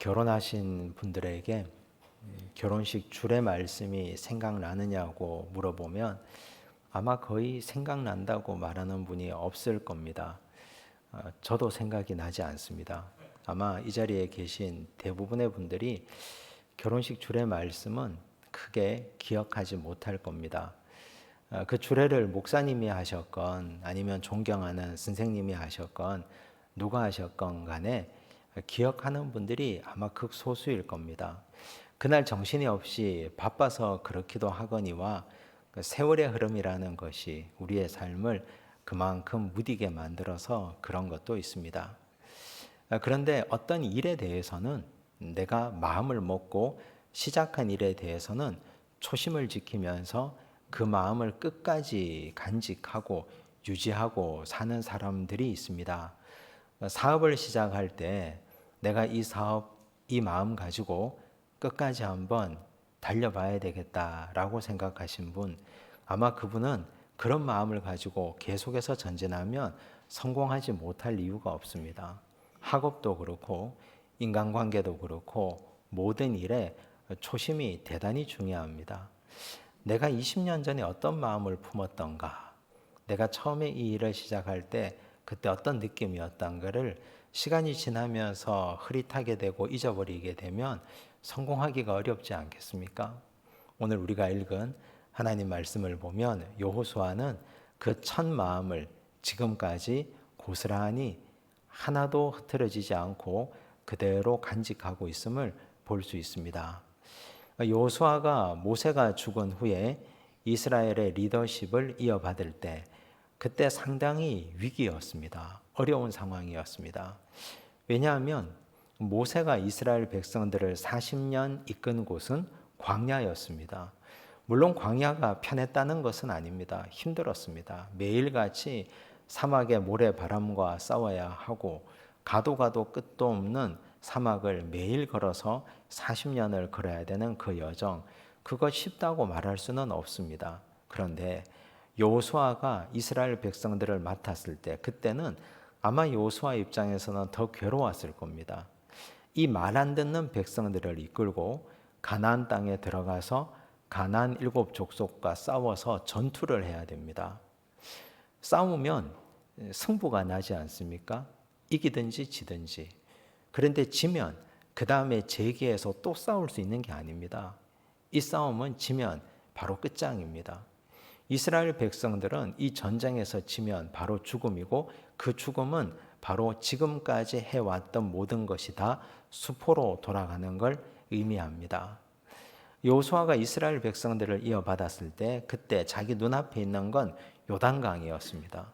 결혼하신 분들에게 결혼식 주례 말씀이 생각나느냐고 물어보면 아마 거의 생각난다고 말하는 분이 없을 겁니다. 저도 생각이 나지 않습니다. 아마 이 자리에 계신 대부분의 분들이 결혼식 주례 말씀은 크게 기억하지 못할 겁니다. 그 주례를 목사님이 하셨건 아니면 존경하는 선생님이 하셨건 누가 하셨건 간에 기억하는 분들이 아마 극소수일 겁니다. 그날 정신이 없이 바빠서 그렇기도 하거니와 세월의 흐름이라는 것이 우리의 삶을 그만큼 무디게 만들어서 그런 것도 있습니다. 그런데 어떤 일에 대해서는 내가 마음을 먹고 시작한 일에 대해서는 초심을 지키면서 그 마음을 끝까지 간직하고 유지하고 사는 사람들이 있습니다. 사업을 시작할 때 내가 이 사업, 이 마음 가지고 끝까지 한번 달려봐야 되겠다라고 생각하신 분, 아마 그분은 그런 마음을 가지고 계속해서 전진하면 성공하지 못할 이유가 없습니다. 학업도 그렇고 인간관계도 그렇고 모든 일에 초심이 대단히 중요합니다. 내가 20년 전에 어떤 마음을 품었던가, 내가 처음에 이 일을 시작할 때 그때 어떤 느낌이었던가를 시간이 지나면서 흐릿하게 되고 잊어버리게 되면 성공하기가 어렵지 않겠습니까? 오늘 우리가 읽은 하나님 말씀을 보면 여호수아는 그 첫 마음을 지금까지 고스란히 하나도 흐트러지지 않고 그대로 간직하고 있음을 볼 수 있습니다. 여호수아가 모세가 죽은 후에 이스라엘의 리더십을 이어받을 때 그때 상당히 위기였습니다. 어려운 상황이었습니다. 왜냐하면 모세가 이스라엘 백성들을 40년 이끈 곳은 광야였습니다. 물론 광야가 편했다는 것은 아닙니다. 힘들었습니다. 매일같이 사막의 모래바람과 싸워야 하고 가도 가도 끝도 없는 사막을 매일 걸어서 40년을 걸어야 되는 그 여정, 그거 쉽다고 말할 수는 없습니다. 그런데 여호수아가 이스라엘 백성들을 맡았을 때 그때는 아마 여호수아 입장에서는 더 괴로웠을 겁니다. 이 말 안 듣는 백성들을 이끌고 가나안 땅에 들어가서 가나안 7 족속과 싸워서 전투를 해야 됩니다. 싸우면 승부가 나지 않습니까? 이기든지 지든지. 그런데 지면 그 다음에 재기해서 또 싸울 수 있는 게 아닙니다. 이 싸움은 지면 바로 끝장입니다. 이스라엘 백성들은 이 전쟁에서 지면 바로 죽음이고 그 죽음은 바로 지금까지 해왔던 모든 것이 다 수포로 돌아가는 걸 의미합니다. 여호수아가 이스라엘 백성들을 이어받았을 때 그때 자기 눈앞에 있는 건 요단강이었습니다.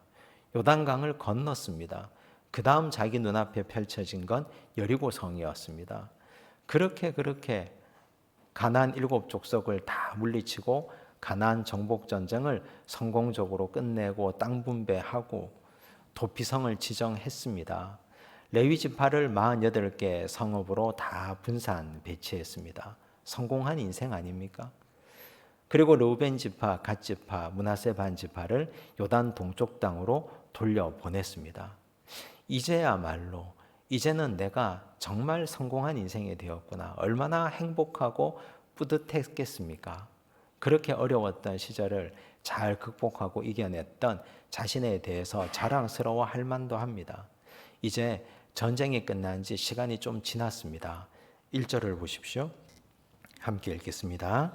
요단강을 건넜습니다. 그 다음 자기 눈앞에 펼쳐진 건 여리고성이었습니다. 그렇게 가나안 7 족속을 다 물리치고 가나안 정복 전쟁을 성공적으로 끝내고 땅 분배하고 도피성을 지정했습니다. 레위 지파를 48개 성읍으로 다 분산 배치했습니다. 성공한 인생 아닙니까? 그리고 르우벤 지파, 갓 지파, 므낫세 반 지파를 요단 동쪽 땅으로 돌려보냈습니다. 이제야말로 이제는 내가 정말 성공한 인생이 되었구나. 얼마나 행복하고 뿌듯했겠습니까? 그렇게 어려웠던 시절을 잘 극복하고 이겨냈던 자신에 대해서 자랑스러워할 만도 합니다. 이제 전쟁이 끝난 지 시간이 좀 지났습니다. 1절을 보십시오. 함께 읽겠습니다.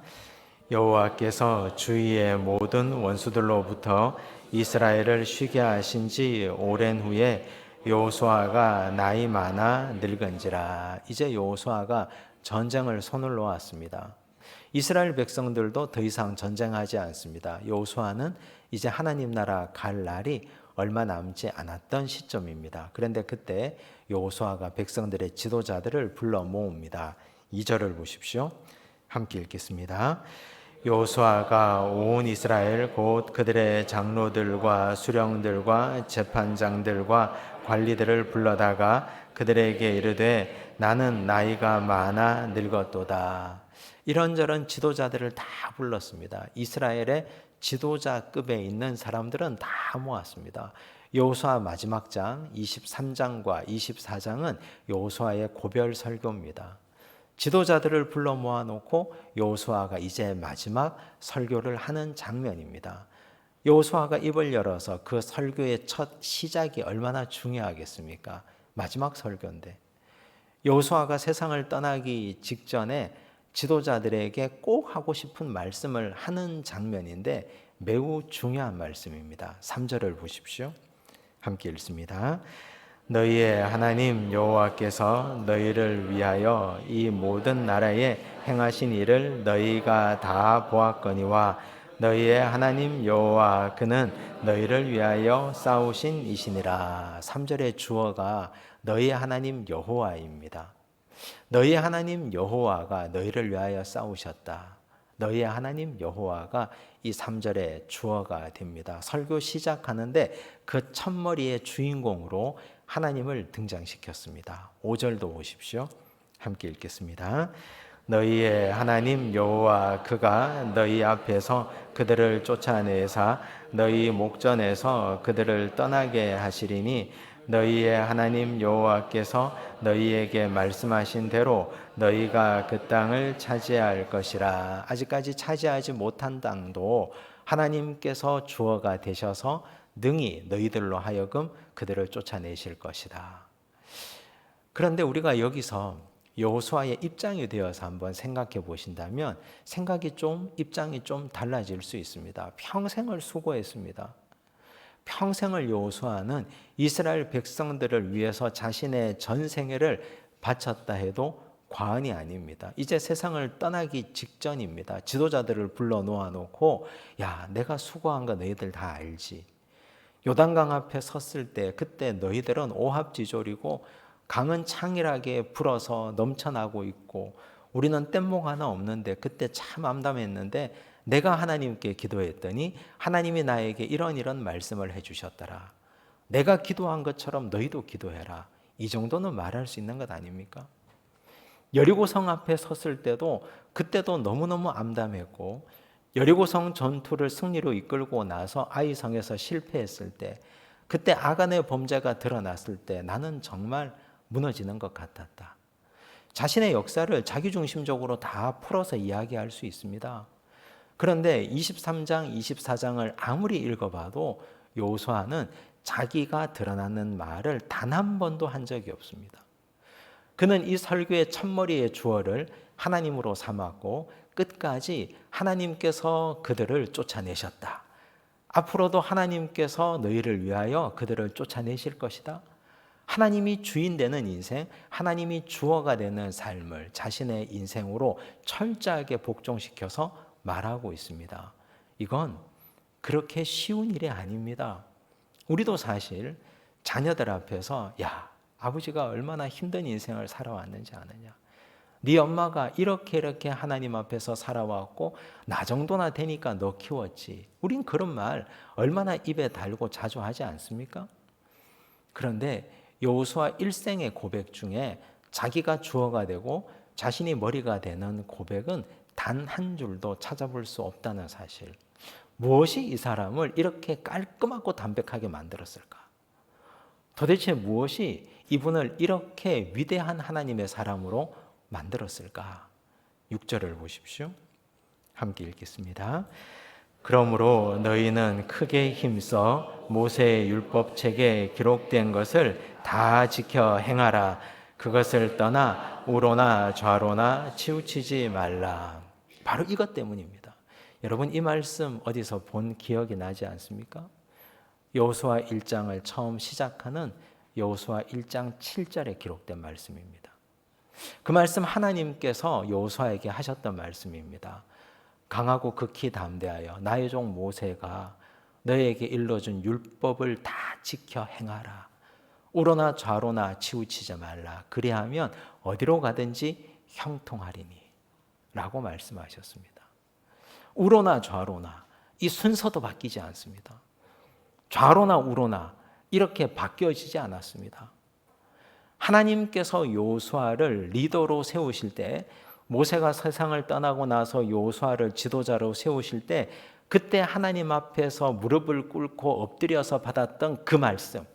여호와께서 주위의 모든 원수들로부터 이스라엘을 쉬게 하신 지 오랜 후에 여호수아가 나이 많아 늙은지라. 이제 여호수아가 전쟁을 손을 놓았습니다. 이스라엘 백성들도 더 이상 전쟁하지 않습니다. 여호수아는 이제 하나님 나라 갈 날이 얼마 남지 않았던 시점입니다. 그런데 그때 여호수아가 백성들의 지도자들을 불러 모읍니다. 2절을 보십시오. 함께 읽겠습니다. 여호수아가 온 이스라엘 곧 그들의 장로들과 수령들과 재판장들과 관리들을 불러다가 그들에게 이르되 나는 나이가 많아 늙었도다. 이런저런 지도자들을 다 불렀습니다. 이스라엘의 지도자급에 있는 사람들은 다 모았습니다. 여호수아 마지막 장 23장과 24장은 여호수아의 고별 설교입니다. 지도자들을 불러 모아놓고 여호수아가 이제 마지막 설교를 하는 장면입니다. 여호수아가 입을 열어서 그 설교의 첫 시작이 얼마나 중요하겠습니까? 마지막 설교인데 여호수아가 세상을 떠나기 직전에 지도자들에게 꼭 하고 싶은 말씀을 하는 장면인데 매우 중요한 말씀입니다. 3절을 보십시오. 함께 읽습니다. 너희의 하나님 여호와께서 너희를 위하여 이 모든 나라에 행하신 일을 너희가 다 보았거니와 너희의 하나님 여호와 그는 너희를 위하여 싸우신 이시니라. 3절의 주어가 너희의 하나님 여호와입니다. 너희의 하나님 여호와가 너희를 위하여 싸우셨다. 너희의 하나님 여호와가 이 3절의 주어가 됩니다. 설교 시작하는데 그 첫머리의 주인공으로 하나님을 등장시켰습니다. 5절도 보십시오. 함께 읽겠습니다. 너희의 하나님 여호와 그가 너희 앞에서 그들을 쫓아내사 너희 목전에서 그들을 떠나게 하시리니 너희의 하나님 여호와께서 너희에게 말씀하신 대로 너희가 그 땅을 차지할 것이라. 아직까지 차지하지 못한 땅도 하나님께서 주어가 되셔서 능히 너희들로 하여금 그들을 쫓아내실 것이다. 그런데 우리가 여기서 여호수아의 입장이 되어서 한번 생각해 보신다면 입장이 좀 달라질 수 있습니다. 평생을 수고했습니다. 평생을 여호수아는 이스라엘 백성들을 위해서 자신의 전생애를 바쳤다 해도 과언이 아닙니다. 이제 세상을 떠나기 직전입니다. 지도자들을 불러 놓아놓고 야, 내가 수고한 거 너희들 다 알지. 요단강 앞에 섰을 때 그때 너희들은 오합지졸이고 강은 창일하게 불어서 넘쳐나고 있고 우리는 뗏목 하나 없는데 그때 참 암담했는데 내가 하나님께 기도했더니 하나님이 나에게 이런 말씀을 해주셨더라. 내가 기도한 것처럼 너희도 기도해라. 이 정도는 말할 수 있는 것 아닙니까? 여리고성 앞에 섰을 때도 그때도 너무너무 암담했고 여리고성 전투를 승리로 이끌고 나서 아이성에서 실패했을 때 그때 아간의 범죄가 드러났을 때 나는 정말 무너지는 것 같았다. 자신의 역사를 자기중심적으로 다 풀어서 이야기할 수 있습니다. 그런데 23장, 24장을 아무리 읽어봐도 여호수아는 자기가 드러나는 말을 단 한 번도 한 적이 없습니다. 그는 이 설교의 첫머리의 주어를 하나님으로 삼았고 끝까지 하나님께서 그들을 쫓아내셨다. 앞으로도 하나님께서 너희를 위하여 그들을 쫓아내실 것이다. 하나님이 주인 되는 인생, 하나님이 주어가 되는 삶을 자신의 인생으로 철저하게 복종시켜서 말하고 있습니다. 이건 그렇게 쉬운 일이 아닙니다. 우리도 사실 자녀들 앞에서 야, 아버지가 얼마나 힘든 인생을 살아왔는지 아느냐. 네 엄마가 이렇게 하나님 앞에서 살아왔고 나 정도나 되니까 너 키웠지. 우린 그런 말 얼마나 입에 달고 자주 하지 않습니까? 그런데 여호수아 일생의 고백 중에 자기가 주어가 되고 자신이 머리가 되는 고백은 단 한 줄도 찾아볼 수 없다는 사실. 무엇이 이 사람을 이렇게 깔끔하고 담백하게 만들었을까? 도대체 무엇이 이분을 이렇게 위대한 하나님의 사람으로 만들었을까? 6절을 보십시오. 함께 읽겠습니다. 그러므로 너희는 크게 힘써 모세의 율법책에 기록된 것을 다 지켜 행하라. 그것을 떠나 우로나 좌로나 치우치지 말라. 바로 이것 때문입니다. 여러분 이 말씀 어디서 본 기억이 나지 않습니까? 여호수아 1장을 처음 시작하는 여호수아 1장 7절에 기록된 말씀입니다. 그 말씀 하나님께서 여호수아에게 하셨던 말씀입니다. 강하고 극히 담대하여 나의 종 모세가 너에게 일러준 율법을 다 지켜 행하라. 우로나 좌로나 치우치지 말라. 그리하면 어디로 가든지 형통하리니 라고 말씀하셨습니다. 우로나 좌로나 이 순서도 바뀌지 않습니다. 좌로나 우로나 이렇게 바뀌어지지 않았습니다. 하나님께서 여호수아를 리더로 세우실 때 모세가 세상을 떠나고 나서 여호수아를 지도자로 세우실 때 그때 하나님 앞에서 무릎을 꿇고 엎드려서 받았던 그 말씀,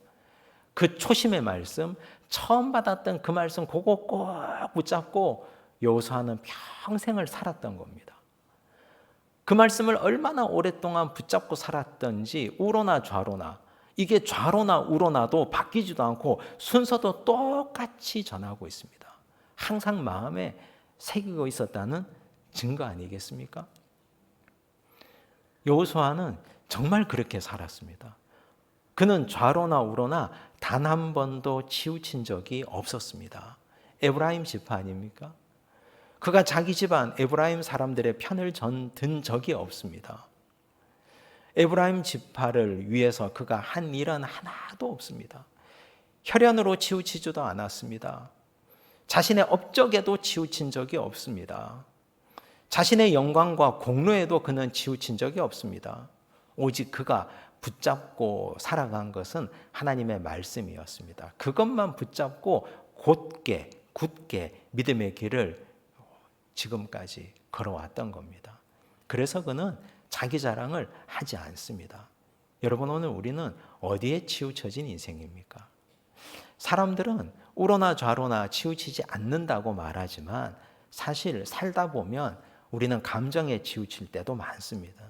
그 초심의 말씀, 처음 받았던 그 말씀 그거 꼭 붙잡고 여호수아는 평생을 살았던 겁니다. 그 말씀을 얼마나 오랫동안 붙잡고 살았던지 우로나 좌로나, 이게 좌로나 우로나도 바뀌지도 않고 순서도 똑같이 전하고 있습니다. 항상 마음에 새기고 있었다는 증거 아니겠습니까? 여호수아는 정말 그렇게 살았습니다. 그는 좌로나 우로나 단 한 번도 치우친 적이 없었습니다. 에브라임 지파 아닙니까? 그가 자기 집안 에브라임 사람들의 편을 든 적이 없습니다. 에브라임 지파를 위해서 그가 한 일은 하나도 없습니다. 혈연으로 치우치지도 않았습니다. 자신의 업적에도 치우친 적이 없습니다. 자신의 영광과 공로에도 그는 치우친 적이 없습니다. 오직 그가 붙잡고 살아간 것은 하나님의 말씀이었습니다. 그것만 붙잡고 굳게 믿음의 길을 지금까지 걸어왔던 겁니다. 그래서 그는 자기 자랑을 하지 않습니다. 여러분, 오늘 우리는 어디에 치우쳐진 인생입니까? 사람들은 우로나 좌로나 치우치지 않는다고 말하지만 사실 살다 보면 우리는 감정에 치우칠 때도 많습니다.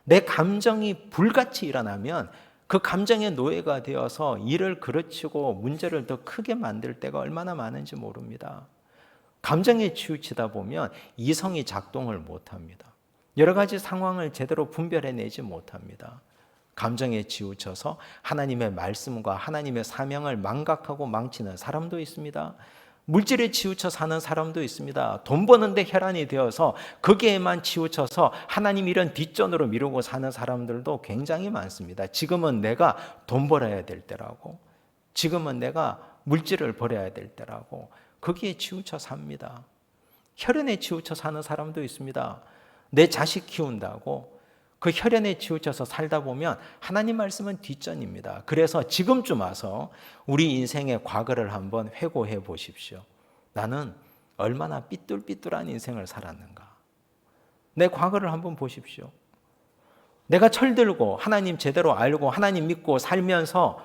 내 감정이 불같이 일어나면 그 감정의 노예가 되어서 일을 그르치고 문제를 더 크게 만들 때가 얼마나 많은지 모릅니다. 감정에 치우치다 보면 이성이 작동을 못합니다. 여러 가지 상황을 제대로 분별해내지 못합니다. 감정에 치우쳐서 하나님의 말씀과 하나님의 사명을 망각하고 망치는 사람도 있습니다. 물질에 치우쳐 사는 사람도 있습니다. 돈 버는데 혈안이 되어서 거기에만 치우쳐서 하나님 이런 뒷전으로 미루고 사는 사람들도 굉장히 많습니다. 지금은 내가 돈 벌어야 될 때라고, 지금은 내가 물질을 버려야 될 때라고 거기에 치우쳐 삽니다. 혈연에 치우쳐 사는 사람도 있습니다. 내 자식 키운다고 그 혈연에 치우쳐서 살다 보면 하나님 말씀은 뒷전입니다. 그래서 지금쯤 와서 우리 인생의 과거를 한번 회고해 보십시오. 나는 얼마나 삐뚤삐뚤한 인생을 살았는가. 내 과거를 한번 보십시오. 내가 철들고 하나님 제대로 알고 하나님 믿고 살면서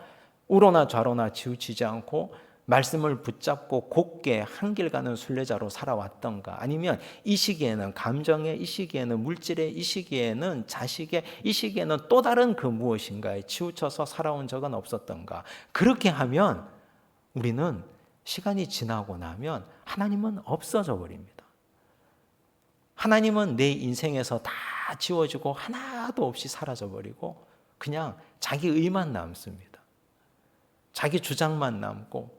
우로나 좌로나 치우치지 않고 말씀을 붙잡고 곧게 한 길 가는 순례자로 살아왔던가, 아니면 이 시기에는 감정에, 이 시기에는 물질에, 이 시기에는 자식에, 이 시기에는 또 다른 그 무엇인가에 치우쳐서 살아온 적은 없었던가. 그렇게 하면 우리는 시간이 지나고 나면 하나님은 없어져 버립니다. 하나님은 내 인생에서 다 지워지고 하나도 없이 사라져 버리고 그냥 자기 의만 남습니다. 자기 주장만 남고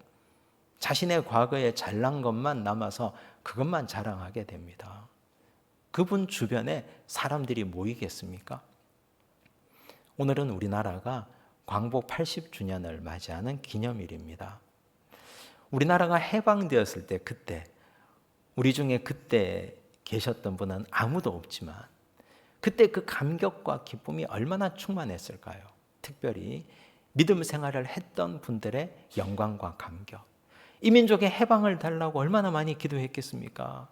자신의 과거에 잘난 것만 남아서 그것만 자랑하게 됩니다. 그분 주변에 사람들이 모이겠습니까? 오늘은 우리나라가 광복 80주년을 맞이하는 기념일입니다. 우리나라가 해방되었을 때 그때, 우리 중에 그때 계셨던 분은 아무도 없지만 그때 그 감격과 기쁨이 얼마나 충만했을까요? 특별히 믿음 생활을 했던 분들의 영광과 감격. 이 민족의 해방을 달라고 얼마나 많이 기도했겠습니까?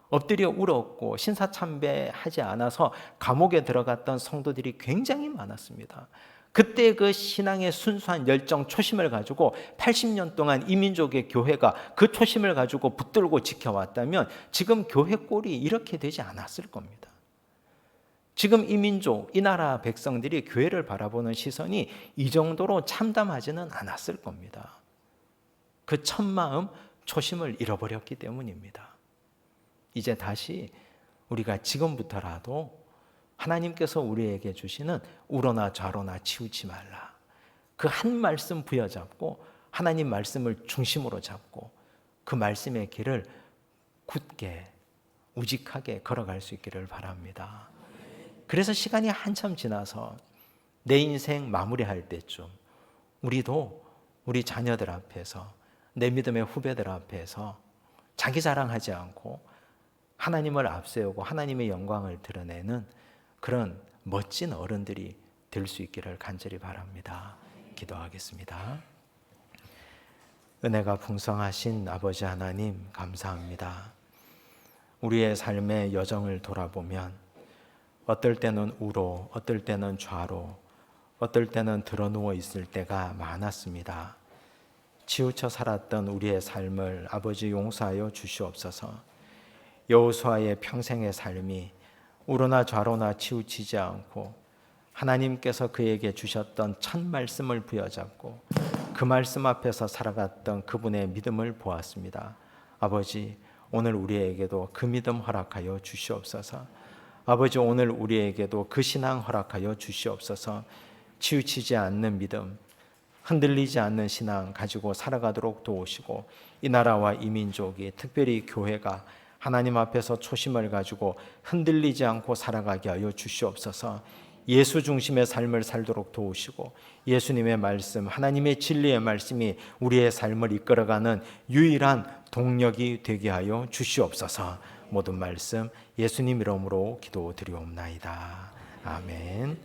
엎드려 울었고 신사참배하지 않아서 감옥에 들어갔던 성도들이 굉장히 많았습니다. 그때 그 신앙의 순수한 열정, 초심을 가지고 80년 동안 이 민족의 교회가 그 초심을 가지고 붙들고 지켜왔다면 지금 교회 꼴이 이렇게 되지 않았을 겁니다. 지금 이 민족, 이 나라 백성들이 교회를 바라보는 시선이 이 정도로 참담하지는 않았을 겁니다. 그 첫마음, 초심을 잃어버렸기 때문입니다. 이제 다시 우리가 지금부터라도 하나님께서 우리에게 주시는 우로나 좌로나 치우치 말라. 그 한 말씀 부여잡고 하나님 말씀을 중심으로 잡고 그 말씀의 길을 굳게 우직하게 걸어갈 수 있기를 바랍니다. 그래서 시간이 한참 지나서 내 인생 마무리할 때쯤 우리도 우리 자녀들 앞에서, 내 믿음의 후배들 앞에서 자기 자랑하지 않고 하나님을 앞세우고 하나님의 영광을 드러내는 그런 멋진 어른들이 될 수 있기를 간절히 바랍니다. 기도하겠습니다. 은혜가 풍성하신 아버지 하나님, 감사합니다. 우리의 삶의 여정을 돌아보면 어떨 때는 우로, 어떨 때는 좌로, 어떨 때는 드러누워 있을 때가 많았습니다. 치우쳐 살았던 우리의 삶을 아버지 용서하여 주시옵소서. 여호수아의 평생의 삶이 우로나 좌로나 치우치지 않고 하나님께서 그에게 주셨던 첫 말씀을 부여잡고 그 말씀 앞에서 살아갔던 그분의 믿음을 보았습니다. 아버지, 오늘 우리에게도 그 믿음 허락하여 주시옵소서. 아버지, 오늘 우리에게도 그 신앙 허락하여 주시옵소서. 치우치지 않는 믿음, 흔들리지 않는 신앙 가지고 살아가도록 도우시고, 이 나라와 이 민족이, 특별히 교회가 하나님 앞에서 초심을 가지고 흔들리지 않고 살아가게 하여 주시옵소서. 예수 중심의 삶을 살도록 도우시고, 예수님의 말씀, 하나님의 진리의 말씀이 우리의 삶을 이끌어가는 유일한 동력이 되게 하여 주시옵소서. 모든 말씀 예수님 이름으로 기도드리옵나이다. 아멘.